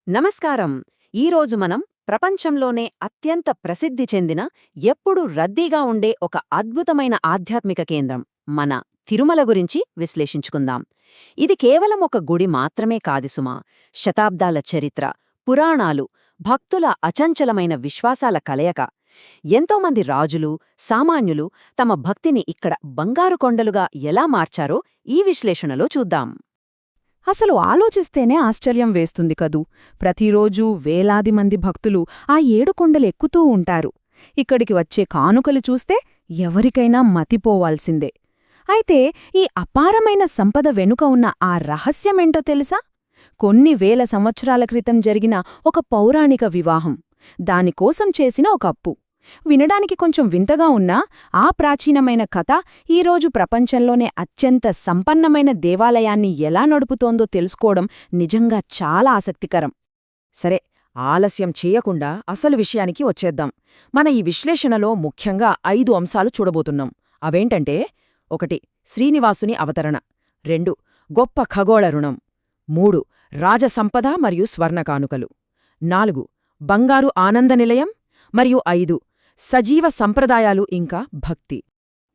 నమస్కారం. ఈరోజు మనం ప్రపంచంలోనే అత్యంత ప్రసిద్ధి చెందిన ఎప్పుడూ రద్దీగా ఉండే ఒక అద్భుతమైన ఆధ్యాత్మిక కేంద్రం మన తిరుమల గురించి విశ్లేషించుకుందాం. ఇది కేవలం ఒక గుడి మాత్రమే కాదు సుమా. శతాబ్దాల చరిత్ర, పురాణాలు, భక్తుల అచంచలమైన విశ్వాసాల కలయిక. ఎంతోమంది రాజులు, సామాన్యులు తమ భక్తిని ఇక్కడ బంగారు కొండలుగా ఎలా మార్చారో ఈ విశ్లేషణలో చూద్దాం. అసలు ఆలోచిస్తేనే ఆశ్చర్యం వేస్తుంది కదూ. ప్రతిరోజూ వేలాది మంది భక్తులు ఆ 7 కొండలు ఎక్కుతూ ఉంటారు. ఇక్కడికి వచ్చే కానుకలు చూస్తే ఎవరికైనా మతిపోవాల్సిందే. అయితే ఈ అపారమైన సంపద వెనుక ఉన్న ఆ రహస్యమేంటో తెలుసా? కొన్ని వేల సంవత్సరాల క్రితం జరిగిన ఒక పౌరాణిక వివాహం, దానికోసం చేసిన ఒక అప్పు. వినడానికి కొంచెం వింతగా ఉన్నా ఆ ప్రాచీనమైన కథ ఈరోజు ప్రపంచంలోనే అత్యంత సంపన్నమైన దేవాలయాన్ని ఎలా నడుపుతోందో తెలుసుకోవడం నిజంగా చాలా ఆసక్తికరం. సరే, ఆలస్యం చేయకుండా అసలు విషయానికి వచ్చేద్దాం. మన ఈ విశ్లేషణలో ముఖ్యంగా 5 అంశాలు చూడబోతున్నాం. అవేంటంటే: 1. శ్రీనివాసుని అవతరణ. 2. గొప్ప ఖగోళ రుణం. 3. రాజసంపద మరియు స్వర్ణకానుకలు. 4. బంగారు ఆనంద నిలయం. మరియు 5. సజీవ సంప్రదాయాలు ఇంకా భక్తి.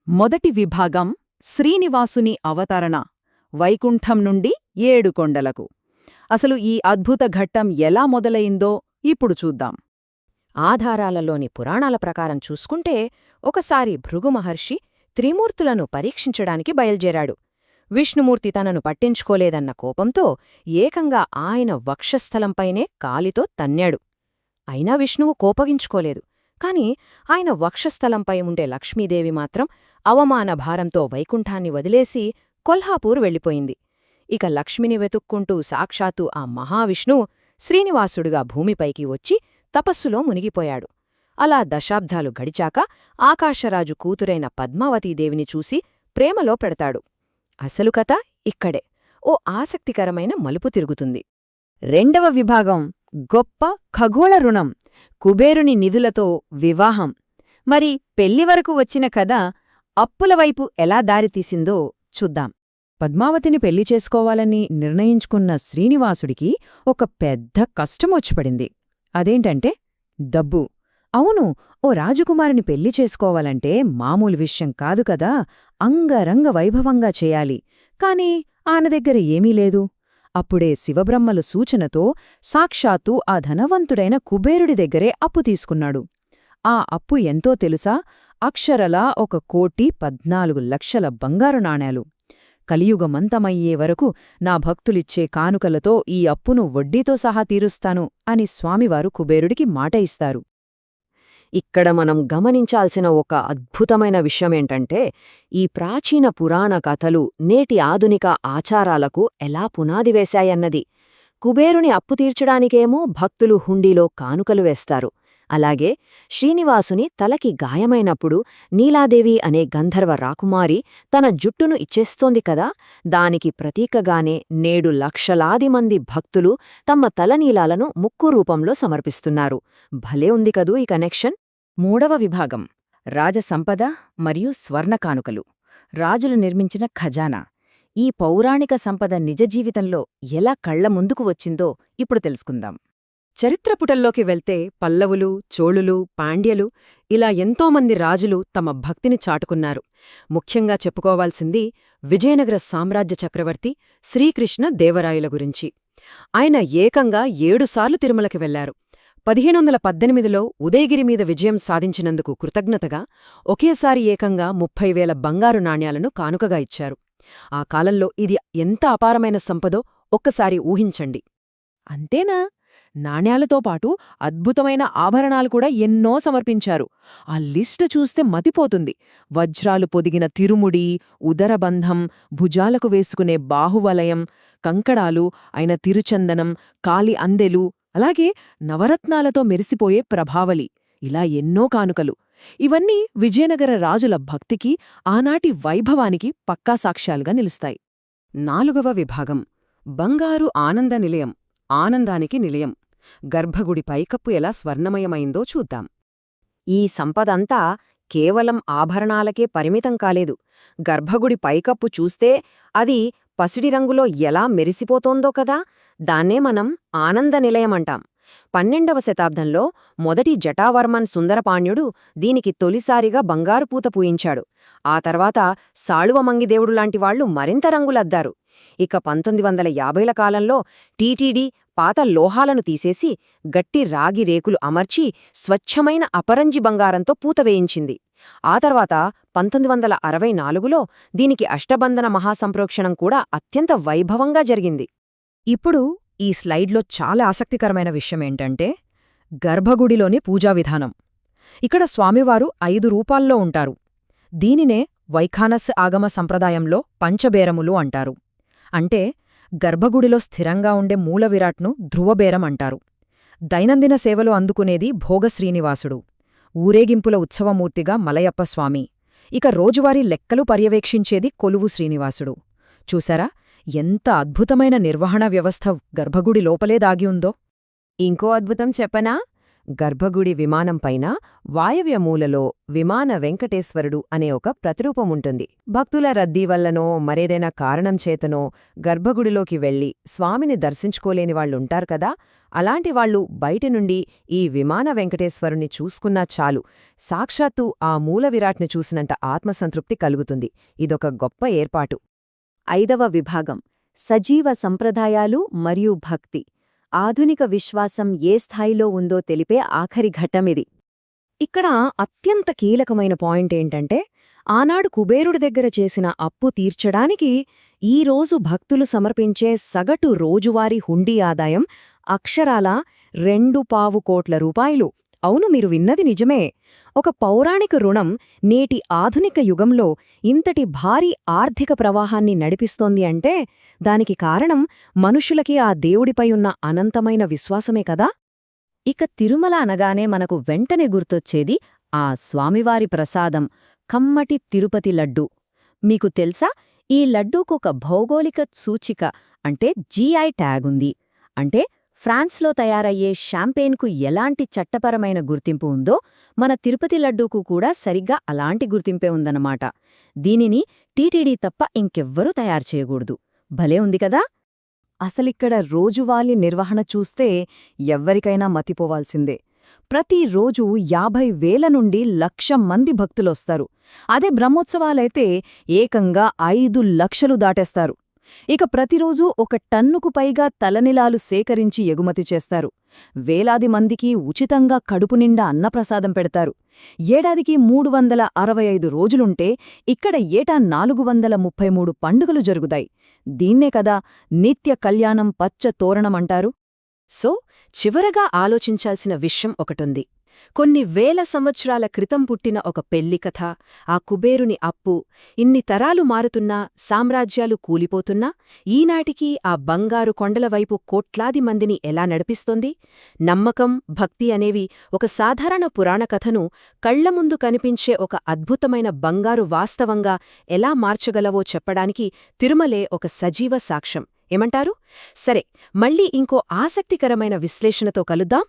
మొదటి విభాగం: శ్రీనివాసుని అవతరణ, వైకుంఠం నుండి 7 కొండలకు. అసలు ఈ అద్భుత ఘట్టం ఎలా మొదలయిందో ఇప్పుడు చూద్దాం. ఆధారాలలోని పురాణాల ప్రకారం చూసుకుంటే, ఒకసారి భృగు మహర్షి త్రిమూర్తులను పరీక్షించడానికి బయల్దేరాడు. విష్ణుమూర్తి తనను పట్టించుకోలేదన్న కోపంతో ఏకంగా ఆయన వక్షస్థలంపైనే కాలితో తన్నాడు. అయినా విష్ణువు కోపగించుకోలేదు. కాని ఆయన వక్షస్థలంపై ఉండే లక్ష్మీదేవి మాత్రం అవమాన భారంతో వైకుంఠాన్ని వదిలేసి కొల్హాపూర్ వెళ్ళిపోయింది. ఇక లక్ష్మిని వెతుక్కుంటూ సాక్షాత్తు ఆ మహావిష్ణువు శ్రీనివాసుడుగా భూమిపైకి వచ్చి తపస్సులో మునిగిపోయాడు. అలా దశాబ్దాలు గడిచాక ఆకాశరాజు కూతురైన పద్మావతీదేవిని చూసి ప్రేమలో పెడతాడు. అసలు కథ ఇక్కడే ఓ ఆసక్తికరమైన మలుపు తిరుగుతుంది. రెండవ విభాగం: గొప్ప ఖగోళ రుణం, కుబేరుని నిధులతో వివాహం. మరి పెళ్లివరకు వచ్చిన కథ అప్పులవైపు ఎలా దారితీసిందో చూద్దాం. పద్మావతిని పెళ్లి చేసుకోవాలని నిర్ణయించుకున్న శ్రీనివాసుడికి ఒక పెద్ద కష్టమొచ్చిపడింది. అదేంటంటే డబ్బు. అవును, ఓ రాజకుమారిని పెళ్లి చేసుకోవాలంటే మామూలు విషయం కాదు కదా. అంగరంగ వైభవంగా చేయాలి. కాని ఆయన దగ్గర ఏమీ లేదు. అప్పుడే శివబ్రహ్మలు సూచనతో సాక్షాత్తు ఆ ధనవంతుడైన కుబేరుడి దగ్గరే అప్పు తీసుకున్నాడు. ఆ అప్పు ఎంతో తెలుసా? అక్షరలా 1,14,00,000 బంగారు నాణేలు. కలియుగమంతమయ్యే వరకు నా భక్తులిచ్చే కానుకలతో ఈ అప్పును వడ్డీతో సహా తీరుస్తాను అని స్వామివారు కుబేరుడికి మాట ఇస్తారు. ఇక్కడ మనం గమనించాల్సిన ఒక అద్భుతమైన విషయమేంటంటే, ఈ ప్రాచీన పురాణ కథలు నేటి ఆధునిక ఆచారాలకు ఎలా పునాది వేశాయన్నది. కుబేరుని అప్పు తీర్చడానికేమో భక్తులు హుండీలో కానుకలు వేస్తారు. అలాగే శ్రీనివాసుని తలకి గాయమైనప్పుడు నీలాదేవి అనే గంధర్వ రాకుమారి తన జుట్టును ఇచ్చేస్తోంది కదా, దానికి ప్రతీకగానే నేడు లక్షలాది మంది భక్తులు తమ తలనీలాలను ముక్కు రూపంలో సమర్పిస్తున్నారు. భలే ఉంది కదూ ఈ కనెక్షన్. మూడవ విభాగం: రాజసంపద మరియు స్వర్ణకానుకలు, రాజులు నిర్మించిన ఖజానా. ఈ పౌరాణిక సంపద నిజ జీవితంలో ఎలా కళ్ల ముందుకు వచ్చిందో ఇప్పుడు తెలుసుకుందాం. చరిత్రపుటల్లోకి వెళ్తే పల్లవులు, చోళులు, పాండ్యలు ఇలా ఎంతోమంది రాజులు తమ భక్తిని చాటుకున్నారు. ముఖ్యంగా చెప్పుకోవాల్సింది విజయనగర సామ్రాజ్య చక్రవర్తి శ్రీకృష్ణ దేవరాయల గురించి. ఆయన ఏకంగా 7 సార్లు తిరుమలకి వెళ్లారు. 1518లో ఉదయగిరి మీద విజయం సాధించినందుకు కృతజ్ఞతగా ఒకేసారి ఏకంగా 30,000 బంగారు నాణ్యాలను కానుకగా ఇచ్చారు. ఆ కాలంలో ఇది ఎంత అపారమైన సంపదో ఒక్కసారి ఊహించండి. అంతేనా? నాణ్యాలతో పాటు అద్భుతమైన ఆభరణాలు కూడా ఎన్నో సమర్పించారు. ఆ లిస్టు చూస్తే మతిపోతుంది. వజ్రాలు పొదిగిన తిరుముడి, ఉదరబంధం, భుజాలకు వేసుకునే బాహువలయం, కంకడాలు అయిన తిరుచందనం, కాలి అందెలు, అలాగే నవరత్నాలతో మెరిసిపోయే ప్రభావలి, ఇలా ఎన్నో కానుకలు. ఇవన్నీ విజయనగర రాజుల భక్తికి, ఆనాటి వైభవానికి పక్కా సాక్ష్యాలుగా నిలుస్తాయి. నాలుగవ విభాగం: బంగారు ఆనంద నిలయం, ఆనందానికి నిలయం. గర్భగుడి పైకప్పు ఎలా స్వర్ణమయమైందో చూద్దాం. ఈ సంపదంతా కేవలం ఆభరణాలకే పరిమితం కాలేదు. గర్భగుడి పైకప్పు చూస్తే అది పసిడి రంగులో ఎలా మెరిసిపోతోందో కదా, దాన్నే మనం ఆనంద నిలయమంటాం. 12వ శతాబ్దంలో మొదటి జటావర్మన్ సుందరపాణ్యుడు దీనికి తొలిసారిగా బంగారు పూత పూయించాడు. ఆ తర్వాత సాళువమంగిదేవుడు లాంటివాళ్లు మరింత రంగులద్దారు. ఇక 1950ల కాలంలో టీటీడీ పాత లోహాలను తీసేసి గట్టి రాగి రేకులు అమర్చి స్వచ్ఛమైన అపరంజి బంగారంతో పూత వేయించింది. ఆ తర్వాత 1964లో దీనికి అష్టబంధన మహాసంప్రోక్షణం కూడా అత్యంత వైభవంగా జరిగింది. ఇప్పుడు ఈ స్లైడ్లో చాలా ఆసక్తికరమైన విషయమేంటంటే గర్భగుడిలోని పూజా విధానం. ఇక్కడ స్వామివారు 5 రూపాల్లో ఉంటారు. దీనినే వైఖానస్ ఆగమ సంప్రదాయంలో పంచబేరములు అంటారు. అంటే గర్భగుడిలో స్థిరంగా ఉండే మూలవిరాట్ను ధ్రువబేరం అంటారు. దైనందిన సేవలు అందుకునేది భోగ శ్రీనివాసుడు, ఊరేగింపుల ఉత్సవమూర్తిగా మలయప్పస్వామి, ఇక రోజువారీ లెక్కలు పర్యవేక్షించేది కొలువు శ్రీనివాసుడు. చూసారా ఎంత అద్భుతమైన నిర్వహణ వ్యవస్థ గర్భగుడి లోపలే దాగి ఉందో. ఇంకో అద్భుతం చెప్పనా? గర్భగుడి విమానంపైన వాయవ్య మూలలో విమాన వెంకటేశ్వరుడు అనే ఒక ప్రతిరూపముంటుంది. భక్తుల రద్దీ వల్లనో మరేదైనా కారణం చేతనో గర్భగుడిలోకి వెళ్లి స్వామిని దర్శించుకోలేని వాళ్లుంటారు కదా, అలాంటి వాళ్లు బయటి నుండి ఈ విమాన వెంకటేశ్వరుణ్ణి చూసుకున్నా చాలు, సాక్షాత్తు ఆ మూల విరాట్ని చూసినంత ఆత్మసంతృప్తి కలుగుతుంది. ఇదొక గొప్ప ఏర్పాటు. 5వ విభాగం సజీవ సంప్రదాయాలు మరియు భక్తి. ఆధునిక విశ్వాసం ఏ స్థాయిలో ఉందో తెలిపే ఆఖరి ఘట్టమిది. ఇక్కడ అత్యంత కీలకమైన పాయింటేంటంటే, ఆనాడు కుబేరుడి దగ్గర చేసిన అప్పు తీర్చడానికి ఈరోజు భక్తులు సమర్పించే సగటు రోజువారీ హుండీ ఆదాయం అక్షరాల 2.25 కోట్ల రూపాయలు. అవును, మీరు విన్నది నిజమే. ఒక పౌరాణిక రుణం నేటి ఆధునిక యుగంలో ఇంతటి భారీ ఆర్థిక ప్రవాహాన్ని నడిపిస్తోంది అంటే దానికి కారణం మనుషులకి ఆ దేవుడిపై ఉన్న అనంతమైన విశ్వాసమే కదా. ఇక తిరుమల అనగానే మనకు వెంటనే గుర్తొచ్చేది ఆ స్వామివారి ప్రసాదం కమ్మటి తిరుపతి లడ్డూ. మీకు తెలుసా, ఈ లడ్డూకొక భౌగోళిక సూచిక అంటే జీఐ ట్యాగ్ ఉంది. అంటే ఫ్రాన్స్లో తయారయ్యే షాంపెయిన్కు ఎలాంటి చట్టపరమైన గుర్తింపు ఉందో మన తిరుపతి లడ్డూకు కూడా సరిగ్గా అలాంటి గుర్తింపే ఉందన్నమాట. దీనిని టీటీడీ తప్ప ఇంకెవ్వరూ తయారు చేయకూడదు. భలే ఉంది కదా. అసలిక్కడ రోజువారీ నిర్వహణ చూస్తే ఎవ్వరికైనా మతిపోవాల్సిందే. ప్రతిరోజు 50,000 నుండి 1,00,000 మంది భక్తులొస్తారు. అదే బ్రహ్మోత్సవాలైతే ఏకంగా 5 లక్షలు దాటేస్తారు. ఇక ప్రతిరోజూ 1 టన్నుకు పైగా తలనిలాలు సేకరించి ఎగుమతి చేస్తారు. వేలాది మందికి ఉచితంగా కడుపునిండా అన్నప్రసాదం పెడతారు. ఏడాదికి 365 రోజులుంటే ఇక్కడ ఏటా 433 పండుగలు జరుగుతాయి. దీన్నే కదా నిత్య కళ్యాణం పచ్చ తోరణమంటారు. సో చివరగా ఆలోచించాల్సిన విషయం ఒకటుంది. కొన్ని వేల సంవత్సరాల క్రితం పుట్టిన ఒక పెళ్లికథ, ఆ కుబేరుని అప్పు, ఇన్ని తరాలు మారుతున్నా, సామ్రాజ్యాలు కూలిపోతున్నా, ఈనాటికి ఆ బంగారు కొండలవైపు కోట్లాది మందిని ఎలా నడిపిస్తోంది? నమ్మకం, భక్తి అనేవి ఒక సాధారణ పురాణ కథను కళ్లముందు కనిపించే ఒక అద్భుతమైన బంగారు వాస్తవంగా ఎలా మార్చగలవో చెప్పడానికి తిరుమలే ఒక సజీవ సాక్ష్యం. ఏమంటారు? సరే, మళ్ళీ ఇంకో ఆసక్తికరమైన విశ్లేషణతో కలుద్దాం.